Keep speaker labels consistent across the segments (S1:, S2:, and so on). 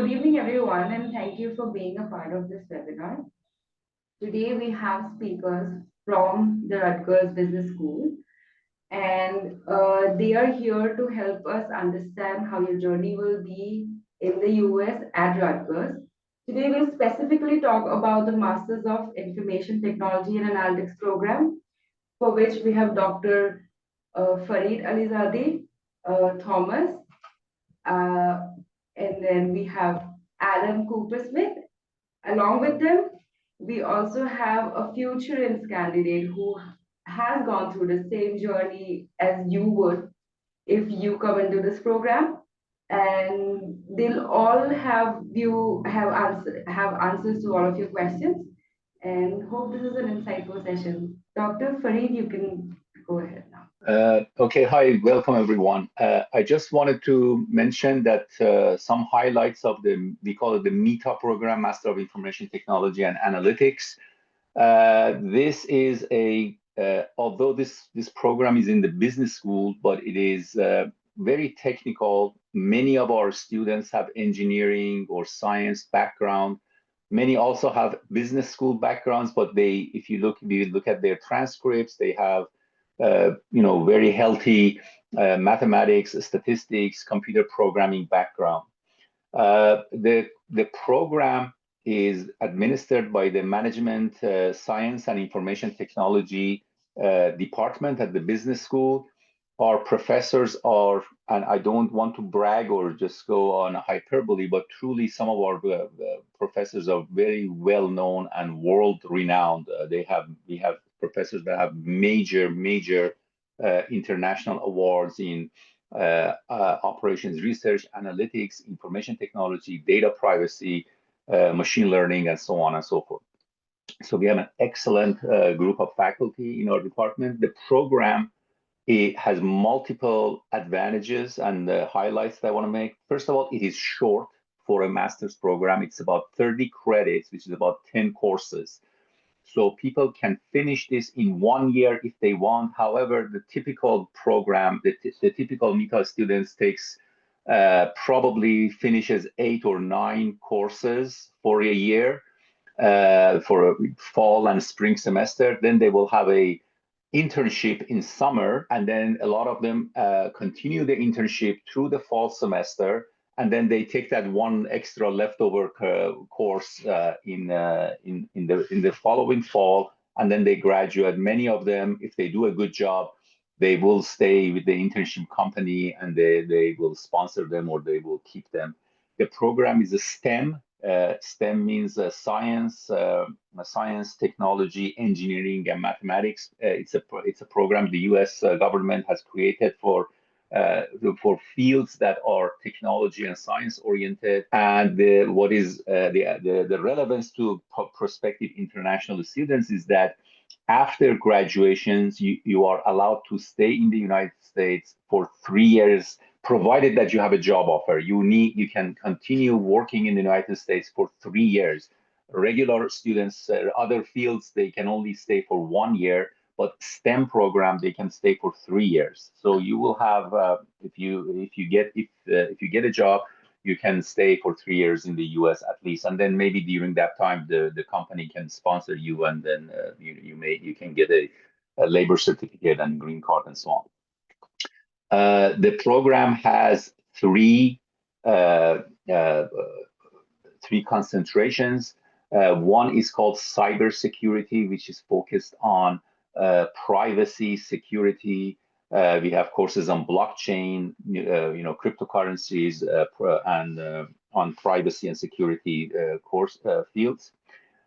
S1: Good evening, everyone, and thank you for being a part of this webinar. Today, we have speakers from the Rutgers Business School, and they are here to help us understand how your journey will be in the US at Rutgers. Today, we'll specifically talk about the Masters of Information Technology and Analytics program, for which we have Dr. Farid Alizadeh, Thomas, uh, and then we have Adam Cooper-Smith. Along with them, we also have a Futurense candidate who has gone through the same journey as you would if you come into this program. And they'll all have answers to all of your questions. And hope this is an insightful session. Dr. Farid, you can go ahead now.
S2: Okay, hi, welcome everyone. I just wanted to mention that some highlights of we call it the MITA program, Master of Information Technology and Analytics. This is although this program is in the business school, but it is very technical. Many of our students have engineering or science background. Many also have business school backgrounds, but if you look at their transcripts, they have very healthy mathematics, statistics, computer programming background. The program is administered by the Management Science and Information Technology department at the business school. Our professors are, and I don't want to brag or just go on hyperbole, but truly some of our professors are very well known and world renowned. We have professors that have major international awards in operations research, analytics, information technology, data privacy, machine learning, and so on and so forth. So we have an excellent group of faculty in our department. The program, it has multiple advantages and highlights that I want to make. First of all, it is short for a master's program. It's about 30 credits, which is about 10 courses. So people can finish this in 1 year if they want. However, the typical program, the typical MITA students takes probably finishes 8 or 9 courses for a year, for a fall and spring semester. Then they will have a internship in summer, and then a lot of them continue the internship through the fall semester, and then they take that one extra leftover course in the following fall, and then they graduate. Many of them, if they do a good job, they will stay with the internship company, and they will sponsor them or they will keep them. The program is a STEM. STEM means science, technology, engineering, and mathematics. It's a program the U.S. Government has created for fields that are technology and science oriented. And what is the relevance to prospective international students is that after graduations, you are allowed to stay in the United States for 3 years, provided that you have a job offer. You can continue working in the United States for 3 years. Regular students, other fields, they can only stay for 1 year, but STEM program, they can stay for 3 years. So you will have, if you get a job, you can stay for 3 years in the U.S. at least, and then maybe during that time the company can sponsor you, and then you can get a labor certificate and green card and so on. The program has three concentrations. One is called Cybersecurity, which is focused on privacy, security. We have courses on blockchain, cryptocurrencies, and on privacy and security course fields.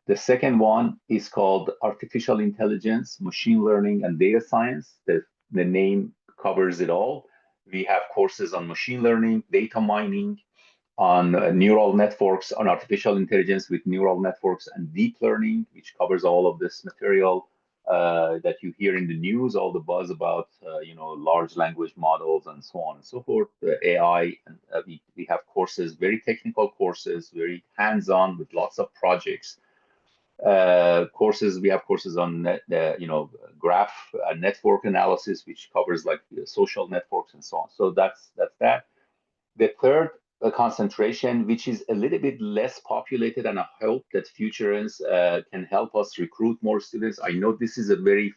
S2: The second one is called Artificial Intelligence, Machine Learning, and Data Science. The name covers it all. We have courses on machine learning, data mining, on neural networks, on artificial intelligence with neural networks, and deep learning, which covers all of this material that you hear in the news, all the buzz about large language models and so on and so forth, AI. And we have courses, very technical courses, very hands-on with lots of projects. We have courses on graph network analysis, which covers like social networks and so on. So that's that. The third concentration, which is a little bit less populated, and I hope that Futurense can help us recruit more students. I know this is a very,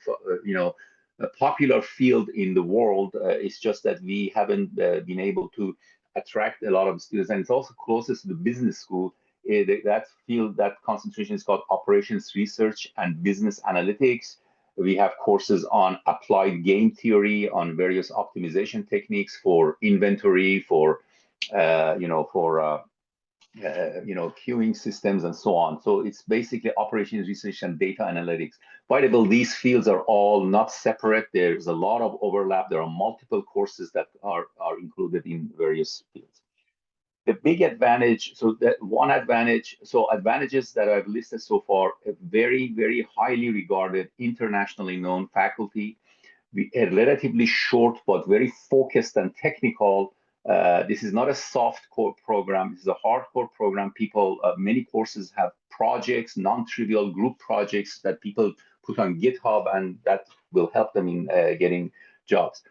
S2: a popular field in the world. It's just that we haven't been able to attract a lot of students, and it's also closest to the business school. That field, that concentration is called operations research and business analytics. We have courses on applied game theory, on various optimization techniques for inventory, for queuing systems and so on. So it's basically operations research and data analytics. By the way, these fields are all not separate. There's a lot of overlap. There are multiple courses that are included in various fields. The big advantage, advantages that I've listed so far, a very, very highly regarded, internationally known faculty, a relatively short but very focused and technical. This is not a soft core program. This is a hardcore program. Many courses have projects, non-trivial group projects that people put on GitHub, and that will help them in getting jobs.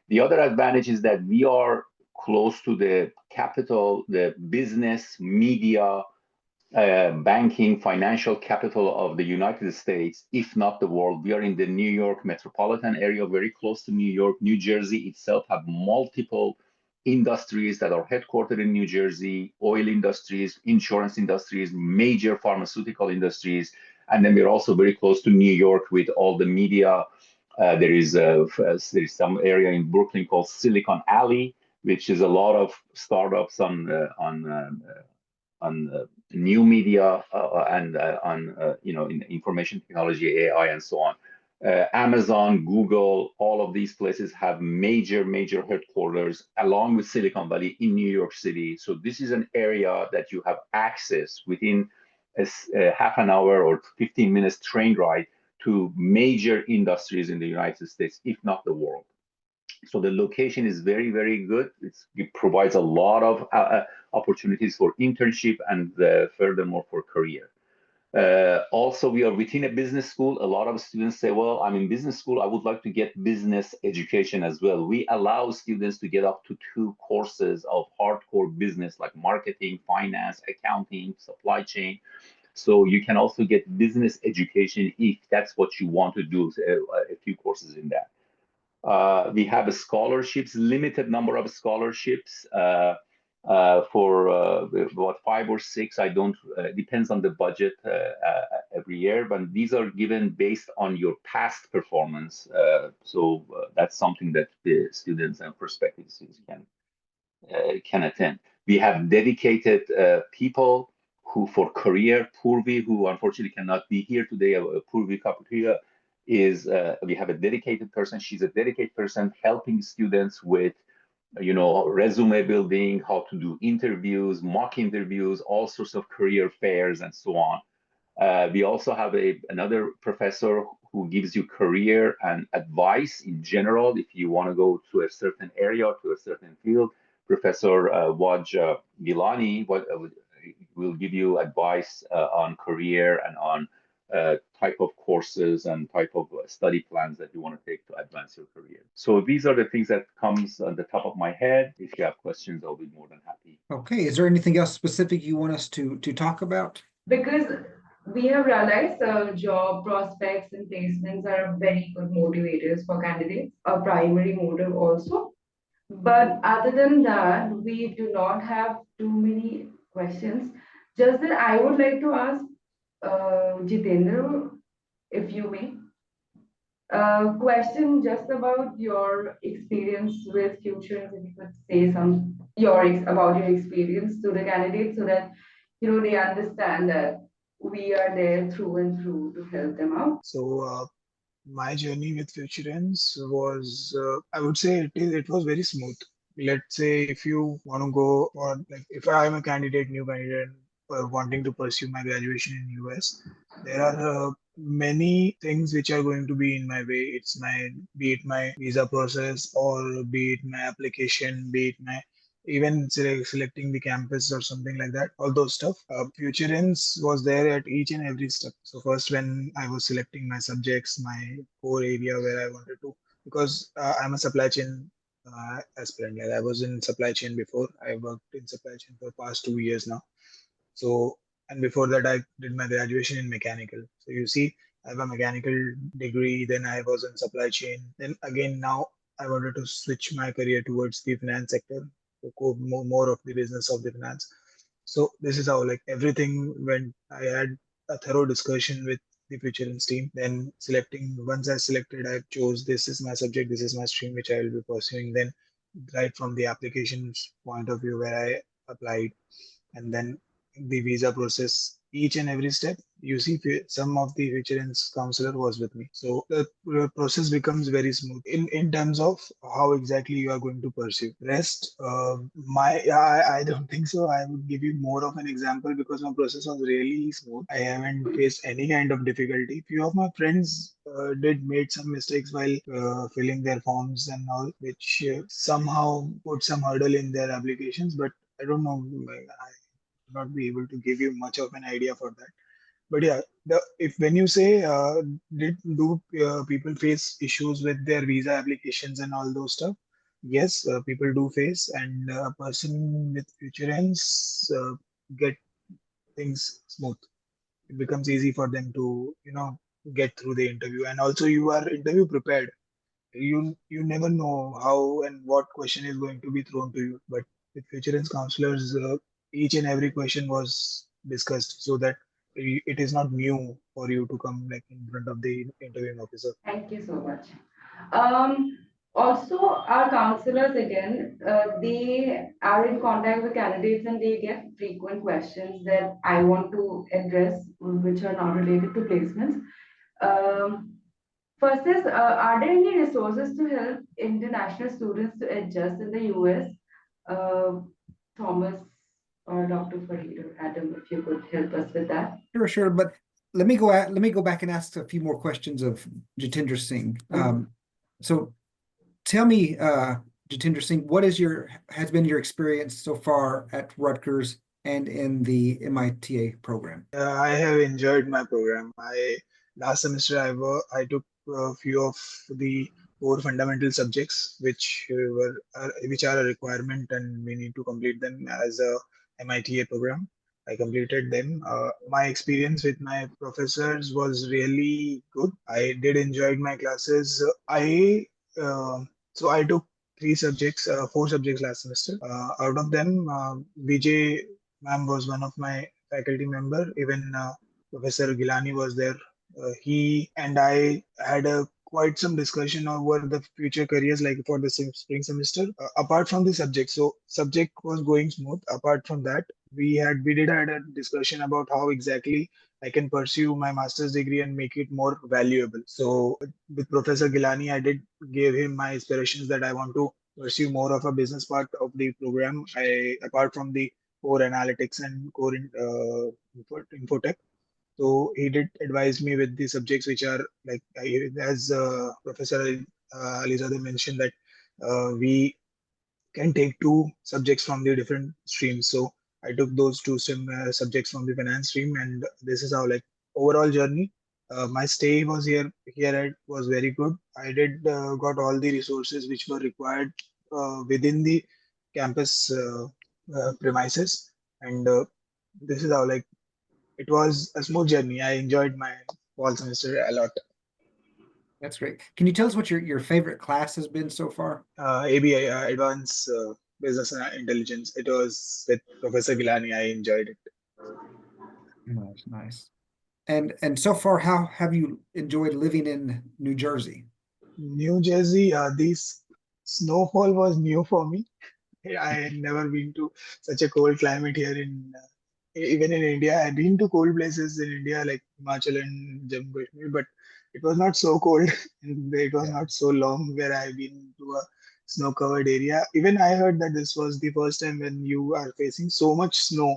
S2: The other advantage is that we are close to the capital, the business, media, banking, financial capital of the United States, if not the world. We are in the New York metropolitan area, very close to New York. New Jersey itself have multiple industries that are headquartered in New Jersey: oil industries, insurance industries, major pharmaceutical industries. And then we're also very close to New York with all the media. There is some area in Brooklyn called Silicon Alley, which is a lot of startups on new media and in information technology, AI, and so on. Amazon, Google, all of these places have major headquarters along with Silicon Valley in New York City. So this is an area that you have access within a half an hour or 15 minutes train ride to major industries in the United States, if not the world. So the location is very, very good. It provides a lot of opportunities for internship and furthermore for career. Also, we are within a business school. A lot of students say, well, I'm in business school, I would like to get business education as well. We allow students to get up to 2 courses of hardcore business like marketing, finance, accounting, supply chain. So you can also get business education if that's what you want to do, a few courses in that. We have scholarships, limited number of scholarships for about 5 or 6. I don't, depends on the budget every year, but these are given based on your past performance. So that's something that the students and prospective students can attend. We have dedicated people who, for career, Purvi, who unfortunately cannot be here today. Purvi Kapuria is, we have a dedicated person. She's a dedicated person helping students with, resume building, how to do interviews, mock interviews, all sorts of career fairs, and so on. We also have another professor who gives you career and advice in general if you want to go to a certain area, to a certain field. Professor Waj Gilani will give you advice on career and on type of courses and type of study plans that you want to take to advance your career. So these are the things that comes on the top of my head. If you have questions, I'll be more than happy.
S3: Okay, is there anything else specific you want us to talk about?
S1: Because we have realized job prospects and placements are very good motivators for candidates, a primary motive also. But other than that, we do not have too many questions. Just that I would like to ask Jitendra, if you may, question just about your experience with Futurense. If you could say some about your experience to the candidates so that they understand that we are there through and through to help them out.
S4: So my journey with Futurense was, I would say it was very smooth. Let's say if you want to go, or like if I am a new candidate, wanting to pursue my graduation in US, there are many things which are going to be in my way. Be it my visa process, or be it my application, be it my even selecting the campus or something like that, all those stuff. Futurense was there at each and every step. So first, when I was selecting my subjects, my core area where I wanted to, because I'm a supply chain aspirant. Like I was in supply chain before. I worked in supply chain for past 2 years now. So, and before that, I did my graduation in mechanical. So you see, I have a mechanical degree. Then I was in supply chain. Then again, now I wanted to switch my career towards the finance sector, to go more of the business of the finance. So this is how like everything went. I had a thorough discussion with the Futurense team. Then selecting once I selected, I chose this is my subject, this is my stream which I will be pursuing. Then right from the applications point of view where I applied, and then the visa process, each and every step. You see, some of the Futurense counselor was with me, so the process becomes very smooth in terms of how exactly you are going to pursue. Rest, I don't think so. I would give you more of an example because my process was really smooth. I haven't faced any kind of difficulty. Few of my friends did made some mistakes while filling their forms and all, which somehow put some hurdle in their applications. But I don't know. I not be able to give you much of an idea for that. But yeah, if when you say do people face issues with their visa applications and all those stuff? Yes, people do face, and a person with Futurense get things smooth. It becomes easy for them to get through the interview, and also you are interview prepared. You never know how and what question is going to be thrown to you, but with Futurense counselors, each and every question was discussed so that it is not new for you to come like in front of the interviewing officer.
S1: Thank you so much. Um, Also, our counselors again, they are in contact with candidates and they get frequent questions that I want to address, which are not related to placements. Um, First is, are there any resources to help international students to adjust in the US? Uh, Thomas or Dr. Farid or Adam, if you could help us with that.
S3: Sure. But let me go back and ask a few more questions of Jitendra Singh. So tell me, Jitendra Singh, what has been your experience so far at Rutgers and in the MITA program?
S4: I have enjoyed my program. I last semester I took a few of the core fundamental subjects which are a requirement and we need to complete them as a MITA program. I completed them. My experience with my professors was really good. I did enjoy my classes. Uh, I took four subjects last semester. Out of them, Vijay ma'am was one of my faculty member. Even Professor Gilani was there. He and I had a quite some discussion over the future careers, like for the spring semester. Apart from the subject, so subject was going smooth. Apart from that, we did had a discussion about how exactly I can pursue my master's degree and make it more valuable. So with Professor Gilani, I did give him my aspirations that I want to pursue more of a business part of the program. I apart from the core analytics and core infotech. So he did advise me with the subjects which are like as Professor Alizadeh mentioned that we can take two subjects from the different streams. So I took those subjects from the finance stream, and this is how like overall journey. My stay was here at was very good. I did got all the resources which were required within the campus premises, and this is how like it was a smooth journey. I enjoyed my fall semester a lot.
S3: That's great. Can you tell us what your favorite class has been so far?
S4: ABI, Advanced Business Intelligence. It was with Professor Gilani. I enjoyed it.
S3: Nice. And so far, how have you enjoyed living in New Jersey?
S4: New Jersey, this snowfall was new for me. I had never been to such a cold climate here even in India. I've been to cold places in India like Himachal and Jammu Kashmir, but it was not so cold and it was not so long where I've been to a snow-covered area. Even I heard that this was the first time when you are facing so much snow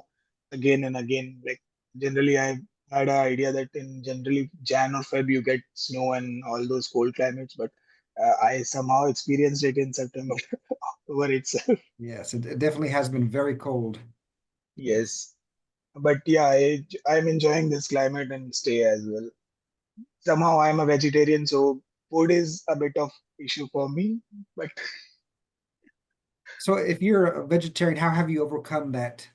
S4: again and again. Like generally, I had an idea that in generally Jan or Feb you get snow and all those cold climates, but I somehow experienced it in September, October itself.
S3: Yes, it definitely has been very cold.
S4: Yes, but yeah, I'm enjoying this climate and stay as well. Somehow I'm a vegetarian, so food is a bit of issue for me, but
S3: So if you're a vegetarian, how have you overcome that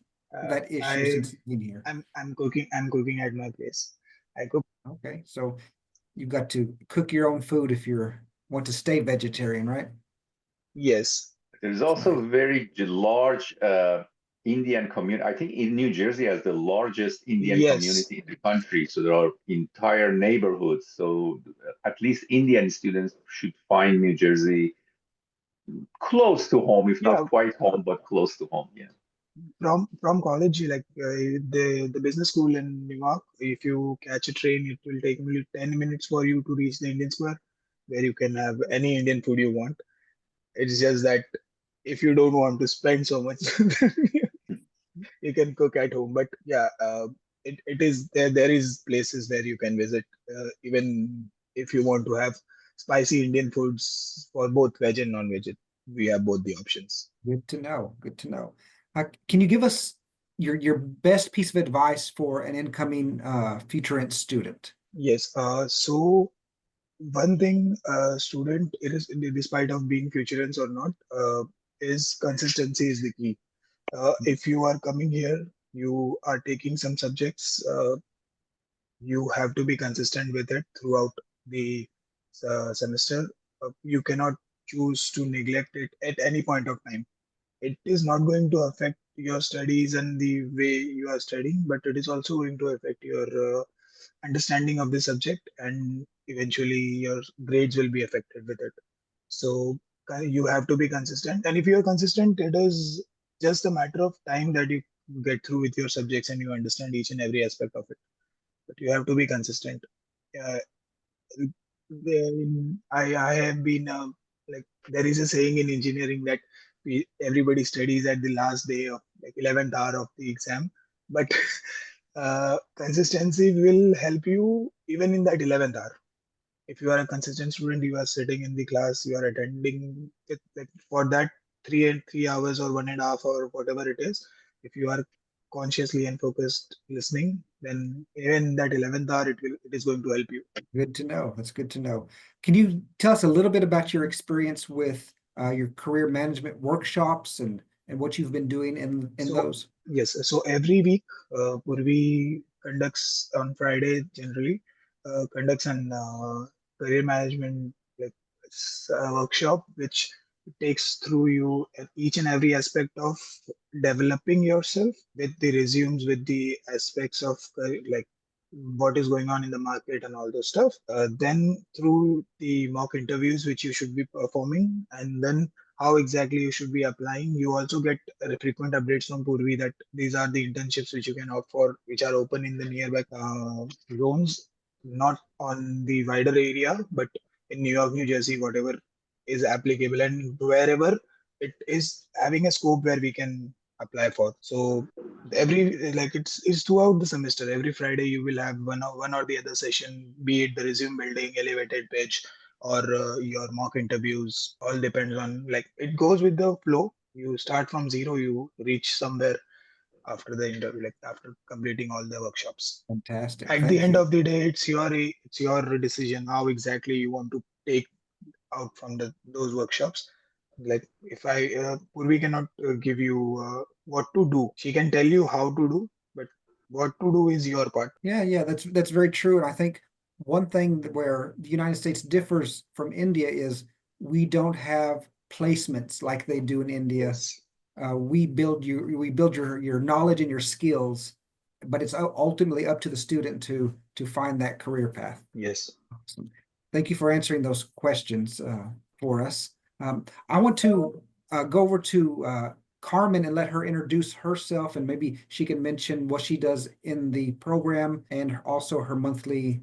S3: issue
S4: I
S3: since being here?
S4: I'm cooking at my place. I cook.
S3: Okay, so you've got to cook your own food if you want to stay vegetarian, right?
S4: Yes.
S2: There's
S3: That's
S2: also
S3: nice.
S2: very large Indian community. I think in New Jersey has the largest Indian
S4: Yes.
S2: community in the country. So there are entire neighborhoods. So at least Indian students should find New Jersey close to home, if not
S4: Yeah.
S2: quite home, but close to home. Yeah.
S4: From college, like the business school in New York, if you catch a train, it will take only 10 minutes for you to reach the Indian Square, where you can have any Indian food you want. It's just that if you don't want to spend so much, you can cook at home. But yeah, it is there. There is places where you can visit, even if you want to have spicy Indian foods for both veg and non-veg. We have both the options.
S3: Good to know. Good to know. Can you give us your best piece of advice for an incoming Futurent student?
S4: Yes. So one thing, student, it is despite of being futurans or not, is consistency is the key. If you are coming here, you are taking some subjects. You have to be consistent with it throughout the semester. You cannot choose to neglect it at any point of time. It is not going to affect your studies and the way you are studying, but it is also going to affect your understanding of the subject, and eventually your grades will be affected with it. So you have to be consistent, and if you are consistent, it is just a matter of time that you get through with your subjects and you understand each and every aspect of it. But you have to be consistent. uh, I have been like, there is a saying in engineering that everybody studies at the last day of like 11th hour of the exam, but consistency will help you even in that 11th hour. If you are a consistent student, you are sitting in the class, you are attending it, like, for that 3 hours or 1.5 or whatever it is. If you are consciously and focused listening, then even that 11th hour, it is going to help you.
S3: Good to know. That's good to know. Can you tell us a little bit about your experience with your career management workshops and what you've been doing in
S4: So
S3: those?
S4: yes, so every week, Purvi conducts on Friday generally, conducts an career management, like, workshop, which takes through you at each and every aspect of developing yourself with the resumes, with the aspects of like what is going on in the market and all those stuff. Then through the mock interviews which you should be performing, and then how exactly you should be applying. You also get frequent updates from Purvi that these are the internships which you can opt for, which are open in the nearby zones, not on the wider area, but in New York, New Jersey, whatever is applicable, and wherever it is having a scope where we can apply for. So every, like, it's throughout the semester. Every Friday you will have one or the other session, be it the resume building, elevated pitch, or your mock interviews. All depends on, like, it goes with the flow. You start from zero, you reach somewhere after the interview, like after completing all the workshops.
S3: Fantastic.
S4: At the
S3: Thank
S4: end
S3: you.
S4: of the day, it's your decision how exactly you want to take out from those workshops. Like, if Purvi cannot give you what to do. She can tell you how to do, but what to do is your part.
S3: Yeah, that's very true. And I think one thing where the United States differs from India is we don't have placements like they do in India.
S4: Yes.
S3: We build your knowledge and your skills, but it's ultimately up to the student to find that career path.
S4: Yes.
S3: Awesome. Thank you for answering those questions for us. I want to go over to Carmen and let her introduce herself, and maybe she can mention what she does in the program and also her monthly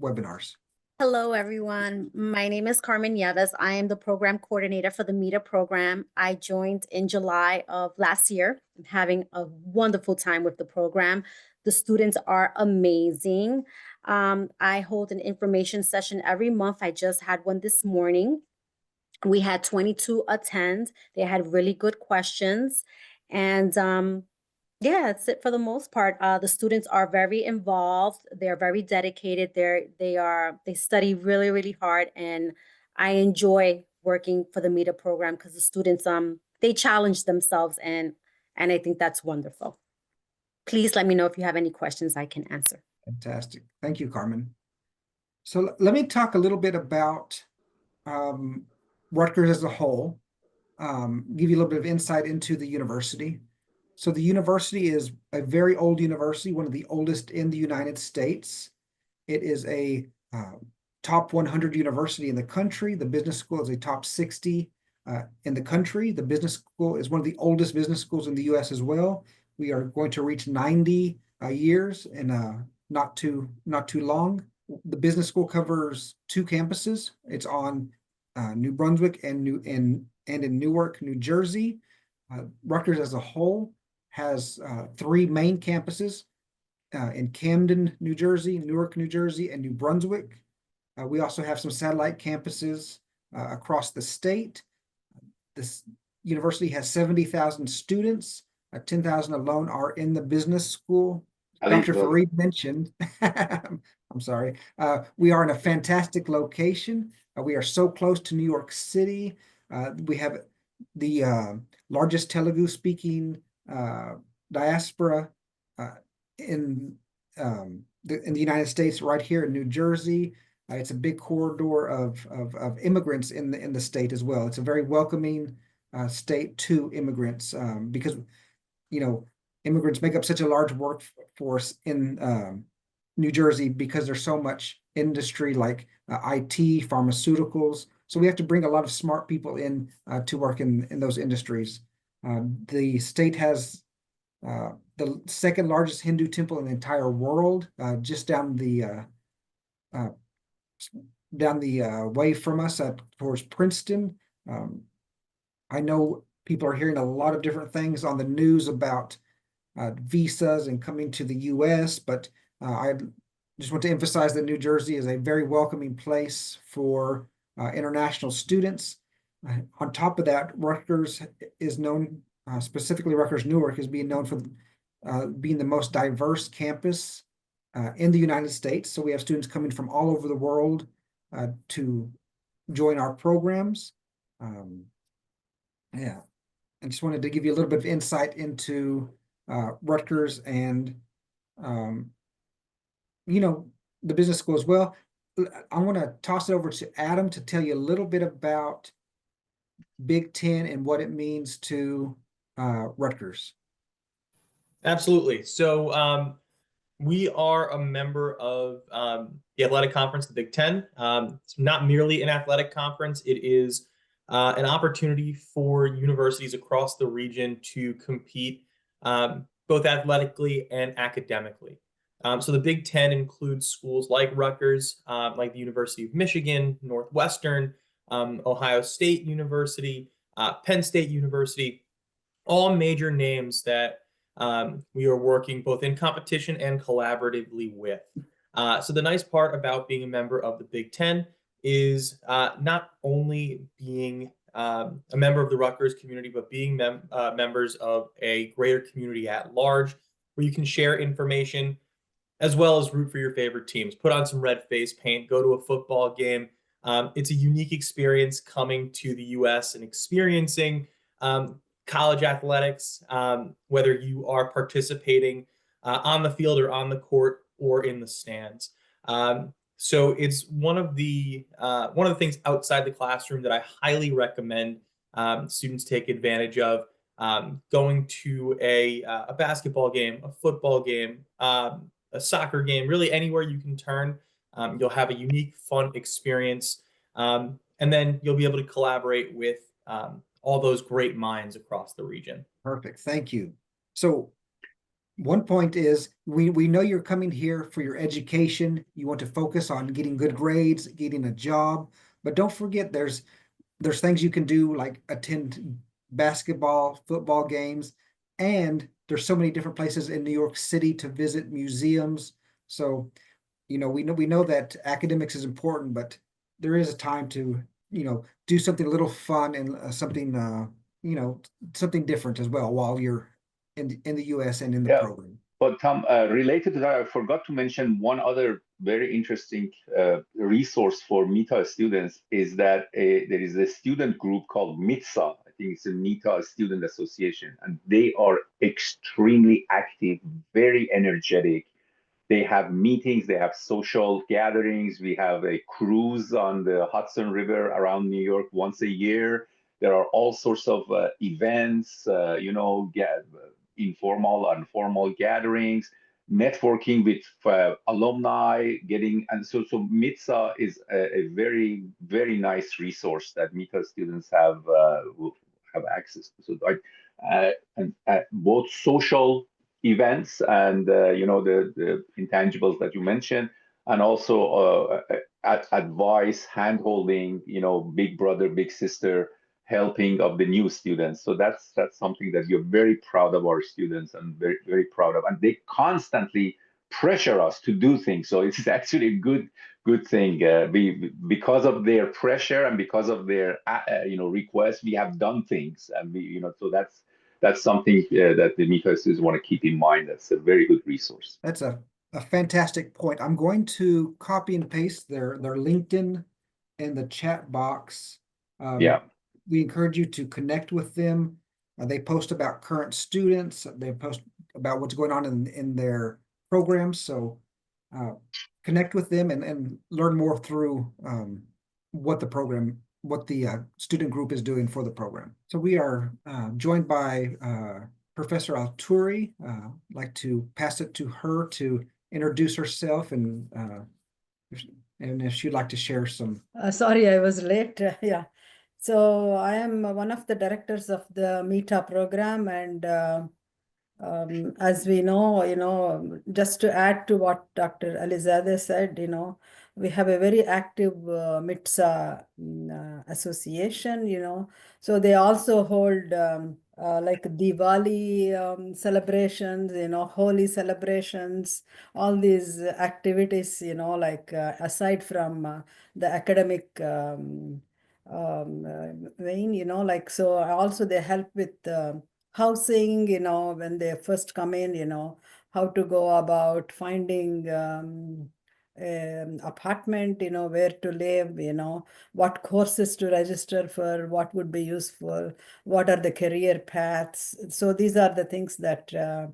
S3: webinars.
S5: Hello, everyone. My name is Carmen Nieves. I am the program coordinator for the MITA program. I joined in July of last year. I'm having a wonderful time with the program. The students are amazing. I hold an information session every month. I just had one this morning. We had 22 attend. They had really good questions. And yeah, that's it for the most part. The students are very involved. They're very dedicated. They study really, really hard, and I enjoy working for the MITA program because the students they challenge themselves, and I think that's wonderful. Please let me know if you have any questions I can answer.
S3: Fantastic. Thank you, Carmen. So let me talk a little bit about Rutgers as a whole, give you a little bit of insight into the university. So the university is a very old university, one of the oldest in the United States. It is a top 100 university in the country. The business school is a top 60 in the country. The business school is one of the oldest business schools in the US as well. We are going to reach 90 years in not too long. The business school covers 2 campuses. It's on New Brunswick and in Newark, New Jersey. Rutgers as a whole has 3 main campuses in Camden, New Jersey, Newark, New Jersey, and New Brunswick. We also have some satellite campuses across the state. This university has 70,000 students. 10,000 alone are in the business school. Dr. Farid mentioned, I'm sorry, we are in a fantastic location. We are so close to New York City. We have the largest Telugu speaking diaspora in the United States, right here in New Jersey. It's a big corridor of immigrants in the state as well. It's a very welcoming state to immigrants because, you know, immigrants make up such a large workforce in New Jersey because there's so much industry like IT, pharmaceuticals. So we have to bring a lot of smart people in to work in those industries. The state has the second largest Hindu temple in the entire world, just down the way from us towards Princeton. I know people are hearing a lot of different things on the news about visas and coming to the US, but I just want to emphasize that New Jersey is a very welcoming place for international students. On top of that, Rutgers is known, specifically Rutgers Newark, is being known for being the most diverse campus in the United States. So we have students coming from all over the world to join our programs. Yeah, I just wanted to give you a little bit of insight into Rutgers and, you know, the business school as well. I want to toss it over to Adam to tell you a little bit about Big Ten and what it means to Rutgers.
S6: Absolutely. So we are a member of the athletic conference, the Big Ten. It's not merely an athletic conference. It is an opportunity for universities across the region to compete both athletically and academically. So the Big Ten includes schools like Rutgers, like the University of Michigan, Northwestern, Ohio State University, Penn State University, all major names that we are working both in competition and collaboratively with. So the nice part about being a member of the Big Ten is not only being a member of the Rutgers community, but being members of a greater community at large, where you can share information as well as root for your favorite teams, put on some red face paint, go to a football game. It's a unique experience coming to the US and experiencing college athletics, whether you are participating on the field or on the court or in the stands. So it's one of the things outside the classroom that I highly recommend students take advantage of. Going to a basketball game, a football game, a soccer game, really anywhere you can turn, you'll have a unique, fun experience, and then you'll be able to collaborate with all those great minds across the region.
S3: Perfect, thank you. So one point is we know you're coming here for your education. You want to focus on getting good grades, getting a job, but don't forget there's things you can do like attend basketball, football games, and there's so many different places in New York City to visit, museums. So, you know, we know that academics is important, but there is a time to, you know, do something a little fun and something, you know, something different as well while you're in the US and in the program.
S2: But Tom, related to that, I forgot to mention one other very interesting resource for MITA students is that there is a student group called MITSA. I think it's a MITA student association, and they are extremely active, very energetic. They have meetings, they have social gatherings. We have a cruise on the Hudson River around New York once a year. There are all sorts of events, informal and formal gatherings, networking with alumni, and so MITSA is a very, very nice resource that MITA students will have access to. So both social events and the intangibles that you mentioned, and also advice, handholding, big brother, big sister helping of the new students. So that's something that you're very proud of our students, and very, very proud of, and they constantly pressure us to do things. So it's actually a good thing. Because of their pressure and because of their requests, we have done things, and so that's something that the MITA students want to keep in mind. That's a very good resource.
S3: That's a fantastic point. I'm going to copy and paste their LinkedIn in the chat box.
S2: Yeah.
S3: We encourage you to connect with them. They post about current students. They post about what's going on in their programs. So connect with them and learn more through what the student group is doing for the program. So we are joined by Professor Atluri. I'd like to pass it to her to introduce herself and if she'd like to share some.
S7: Sorry, I was late. Yeah. So I am one of the directors of the MITA program, and as we know, just to add to what Dr. Alizadeh said, we have a very active MITSA association, so they also hold like Diwali celebrations, Holi celebrations, all these activities, like aside from the academic vein, so also they help with housing, when they first come in, how to go about finding apartment, where to live, what courses to register for, what would be useful, what are the career paths. So these are the things that are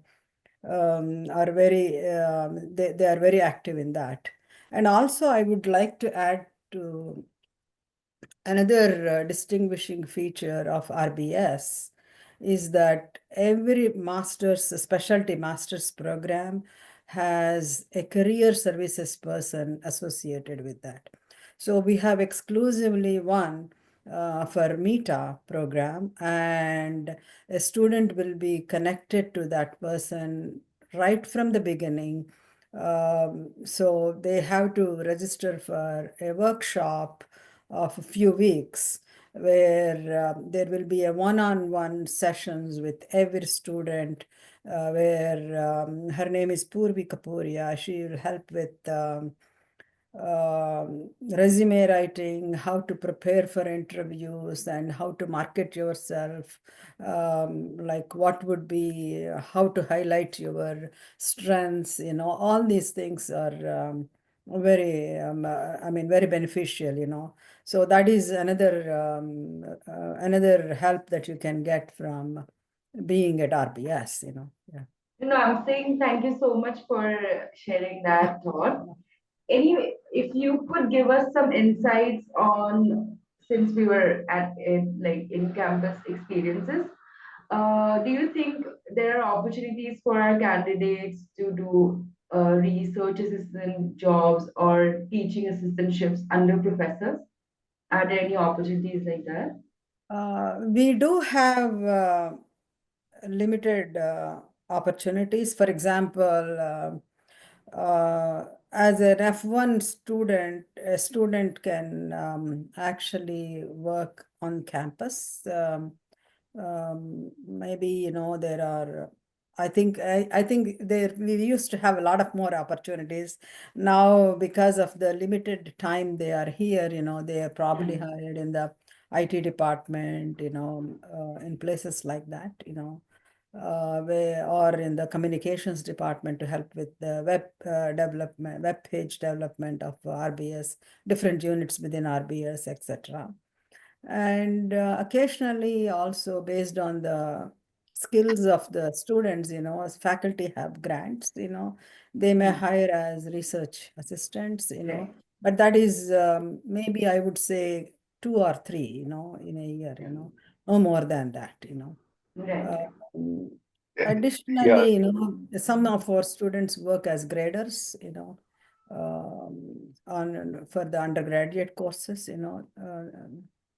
S7: very, they are very active in that. And also I would like to add to another distinguishing feature of RBS is that every specialty master's program has a career services person associated with that. So we have exclusively one for MITA program, and a student will be connected to that person right from the beginning. So they have to register for a workshop of a few weeks where there will be a one-on-one sessions with every student where her name is Purvi Kapuria. She will help with resume writing, how to prepare for interviews, and how to market yourself, like what would be, how to highlight your strengths, all these things are very, very beneficial, So that is another help that you can get from being at RBS, yeah.
S1: I'm saying thank you so much for sharing that thought. Anyway, if you could give us some insights on, since we were at it, like in campus experiences, do you think there are opportunities for our candidates to do research assistant jobs or teaching assistantships under professors? Are there any opportunities like that?
S7: We do have limited opportunities. For example, as an F1 student, a student can actually work on campus. Maybe, there are, I think we used to have a lot of more opportunities. Now, because of the limited time they are here, they are probably hired in the IT department, in places like that, or in the communications department to help with the web page development of RBS, different units within RBS, etc. And occasionally also based on the skills of the students, as faculty have grants, they may hire as research assistants,
S1: Right.
S7: but that is maybe I would say 2 or 3, in a year, no more than that,
S1: Right.
S7: Um,
S2: Yeah,
S7: Additionally, some of our students work as graders, for the undergraduate courses,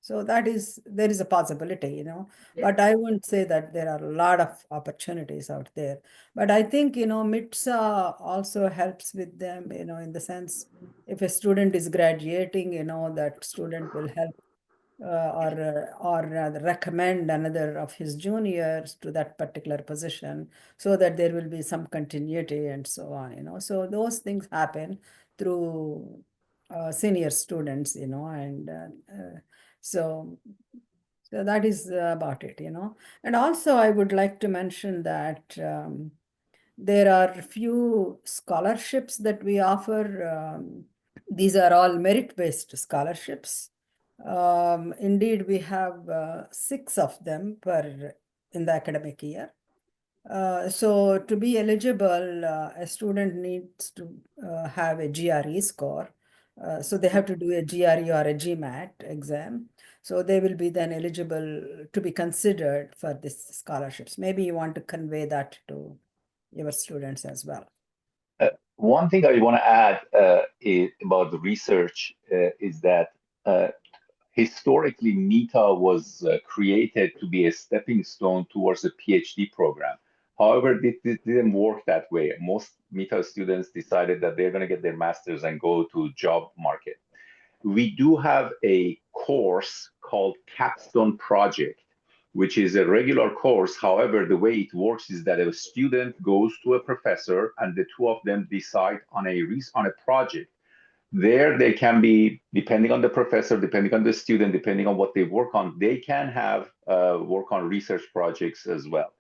S7: so there is a possibility,
S1: Yes.
S7: but I wouldn't say that there are a lot of opportunities out there. But I think, MITSA also helps with them, in the sense if a student is graduating, that student will help or recommend another of his juniors to that particular position, so that there will be some continuity and so on, so those things happen through senior students, and so so that is about it, and also I would like to mention that there are few scholarships that we offer. These are all merit-based scholarships. Indeed, we have 6 of them per in the academic year. So to be eligible, a student needs to have a GRE score. So they have to do a GRE or a GMAT exam. So they will be then eligible to be considered for these scholarships. Maybe you want to convey that to your students as well.
S2: one thing I want to add about the research is that historically, MITA was created to be a stepping stone towards a PhD program. However, it didn't work that way. Most MITA students decided that they're going to get their master's and go to job market. We do have a course called Capstone Project, which is a regular course. However, the way it works is that a student goes to a professor and the two of them decide on a project. There they can be, depending on the professor, depending on the student, depending on what they work on, they can have work on research projects as well.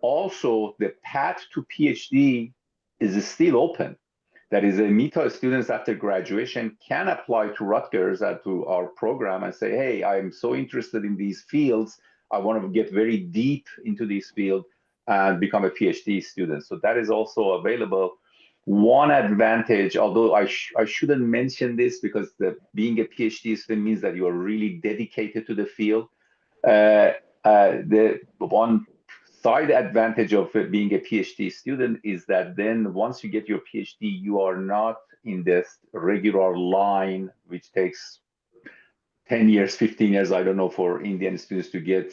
S2: Also, the path to PhD is still open. That is, a MITA students after graduation can apply to Rutgers and to our program and say, hey, I'm so interested in these fields. I want to get very deep into this field and become a PhD student. So that is also available. One advantage, although I shouldn't mention this because being a PhD student means that you are really dedicated to the field. The one side advantage of being a PhD student is that then once you get your PhD, you are not in this regular line, which takes 10 years, 15 years, I don't know, for Indian students to get,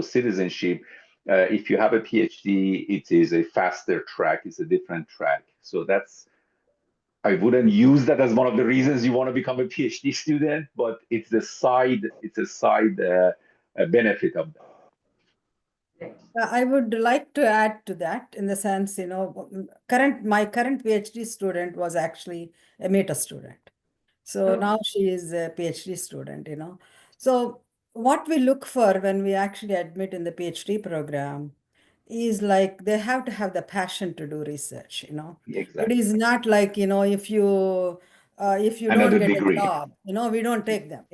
S2: citizenship. If you have a PhD, it is a faster track, it's a different track. So I wouldn't use that as one of the reasons you want to become a PhD student, but it's a side benefit of that.
S7: I would like to add to that in the sense, my current PhD student was actually a MITA student. So now she is a PhD student, So what we look for when we actually admit in the PhD program is like they have to have the passion to do research,
S2: Exactly.
S7: It is not like, if you
S2: Another
S7: don't get
S2: degree.
S7: a job, we don't take them,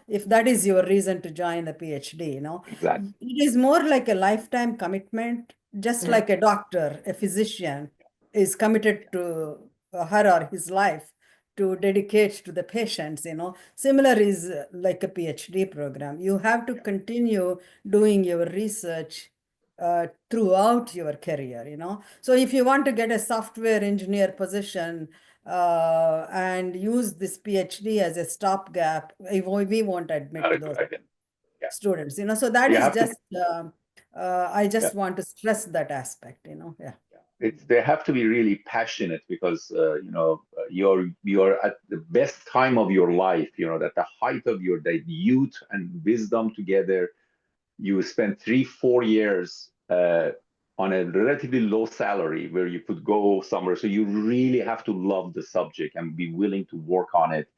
S7: if that is your reason to join the PhD,
S2: Exactly.
S7: It is more like a lifetime commitment, just like a doctor, a physician is committed to her or his life to dedicate to the patients, Similar is like a PhD program. You have to continue doing your research throughout your career, So if you want to get a software engineer position and use this PhD as a stopgap, we won't admit to those students, So that is just, I just want to stress that aspect, Yeah.
S2: They have to be really passionate because you're at the best time of your life, at the height of your youth and wisdom together. You spend 3-4 years on a relatively low salary where you could go somewhere. So you really have to love the subject and be willing to work on it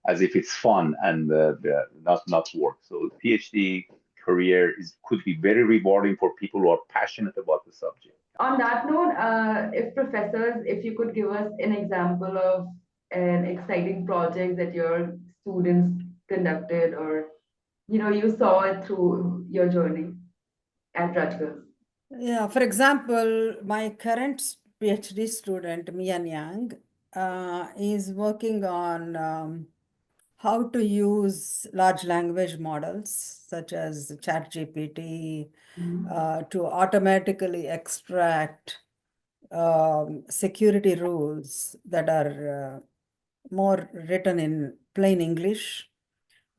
S2: as if it's fun and not work. So PhD career could be very rewarding for people who are passionate about the subject.
S1: On that note, if you could give us an example of an exciting project that your students conducted or you saw it through your journey at Rutgers?
S7: Yeah, for example, my current PhD student, Mian Yang, is working on how to use large language models such as ChatGPT to automatically extract security rules that are more written in plain English,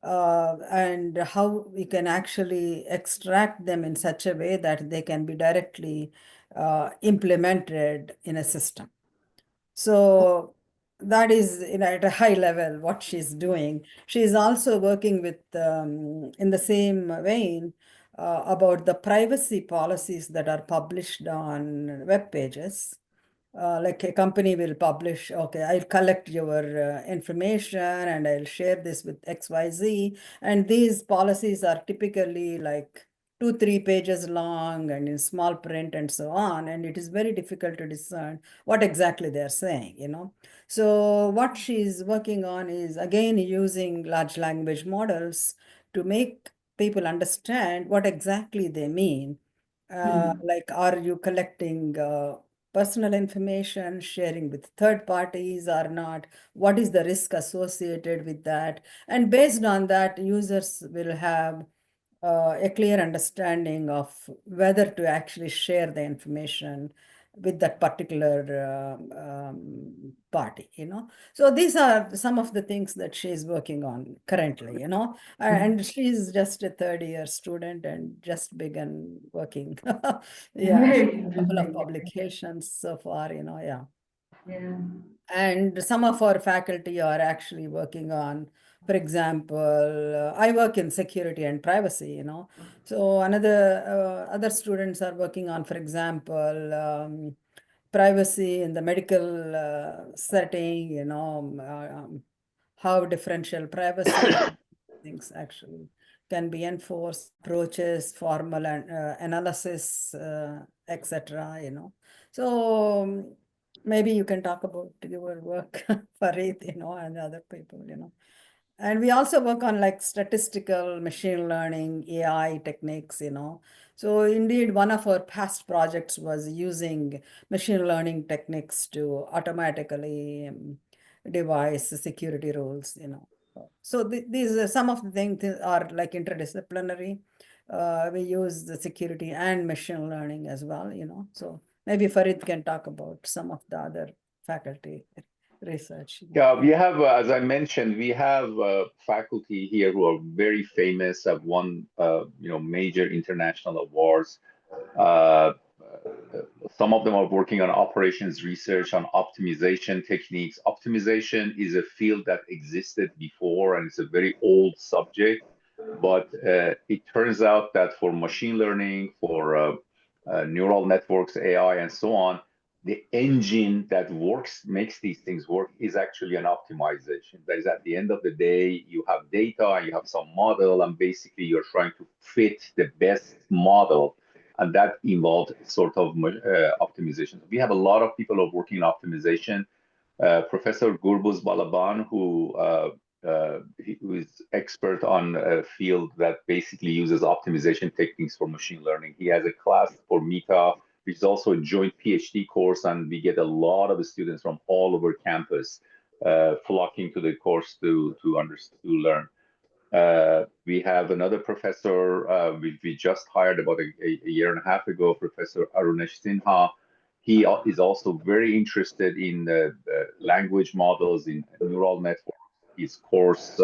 S7: and how we can actually extract them in such a way that they can be directly implemented in a system. So that is, at a high level what she's doing. She's also working with, in the same vein, about the privacy policies that are published on web pages. Like a company will publish, okay, I'll collect your information and I'll share this with XYZ. And these policies are typically like 2-3 pages long and in small print and so on. And it is very difficult to discern what exactly they're saying. So what she's working on is, again, using large language models to make people understand what exactly they mean. Like, are you collecting personal information, sharing with third parties or not? What is the risk associated with that? And based on that, users will have a clear understanding of whether to actually share the information with that particular party. So these are some of the things that she's working on currently. And she's just a third-year student and just begun working. Yeah, she
S1: Very
S7: has a couple of
S1: interesting.
S7: publications so far. Yeah.
S1: Yeah.
S7: And some of our faculty are actually working on, for example, I work in security and privacy. So other students are working on, for example, privacy in the medical setting, how differential privacy things actually can be enforced, approaches, formal analysis, etc. So maybe you can talk about your work, Farid, and other people. And we also work on like statistical machine learning, AI techniques. So indeed, one of our past projects was using machine learning techniques to automatically devise security rules. So these are some of the things are like interdisciplinary. We use the security and machine learning as well. So maybe Farid can talk about some of the other faculty research.
S2: Yeah, we have, as I mentioned, we have faculty here who are very famous, have won, major international awards. Uh, some of them are working on operations research, on optimization techniques. Optimization is a field that existed before, and it's a very old subject. But it turns out that for machine learning, for neural networks, AI, and so on, the engine that makes these things work is actually an optimization. That is, at the end of the day, you have data, you have some model, and basically you're trying to fit the best model. And that involves sort of optimization. We have a lot of people who are working in optimization. Professor Gurbuz Balaban, who is expert on a field that basically uses optimization techniques for machine learning. He has a class for MITA, which is also a joint PhD course, and we get a lot of students from all over campus flocking to the course to learn. We have another professor we just hired about a year and a half ago, Professor Arunesh Sinha. He is also very interested in language models, in neural networks. His course,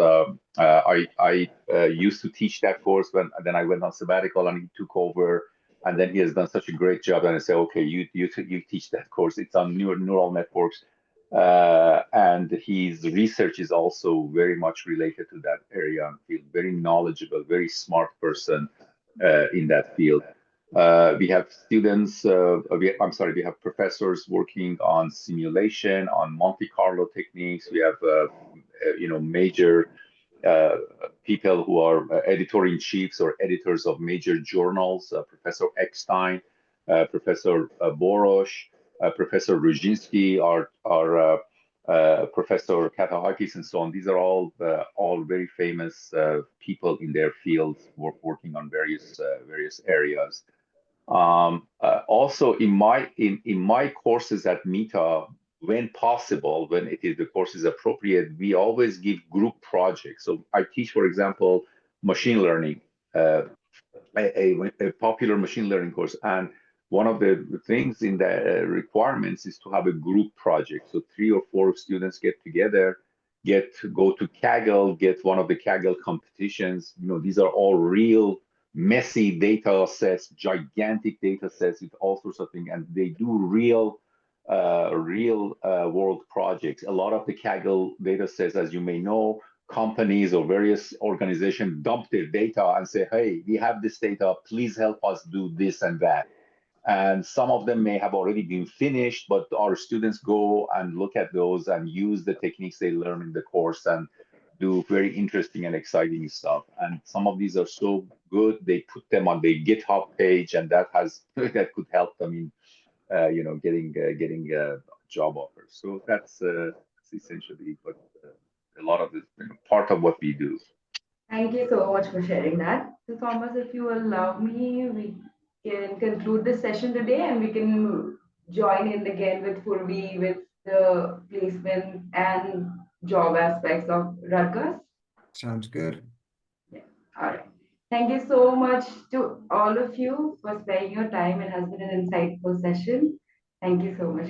S2: I used to teach that course then I went on sabbatical and he took over. And then he has done such a great job. And I said, okay, you teach that course. It's on neural networks. And his research is also very much related to that area and field. Very knowledgeable, very smart person in that field. We have students, we have professors working on simulation, on Monte Carlo techniques. We have, major people who are editor-in-chiefs or editors of major journals, Professor Eckstein, Professor Borosh, Professor Ruzinski are Professor Katahakis and so on. These are all very famous people in their fields working on various areas. Also, in my courses at MITA, when possible, when the course is appropriate, we always give group projects. So I teach, for example, machine learning, a popular machine learning course, and one of the things in the requirements is to have a group project. So 3 or 4 students get together, go to Kaggle, get one of the Kaggle competitions. These are all real messy data sets, gigantic data sets with all sorts of things, and they do real world projects. A lot of the Kaggle data sets, as you may know, companies or various organizations dump their data and say, hey, we have this data, please help us do this and that. And some of them may have already been finished, but our students go and look at those and use the techniques they learn in the course and do very interesting and exciting stuff. And some of these are so good, they put them on their GitHub page, and that could help them in getting job offers. So that's essentially what a lot of this part of what we do.
S1: Thank you so much for sharing that. So Thomas, if you allow me, we can conclude this session today and we can join in again with Purvi with the placement and job aspects of Rutgers.
S3: Sounds good.
S1: Yeah. All right. Thank you so much to all of you for sparing your time. It has been an insightful session. Thank you so much.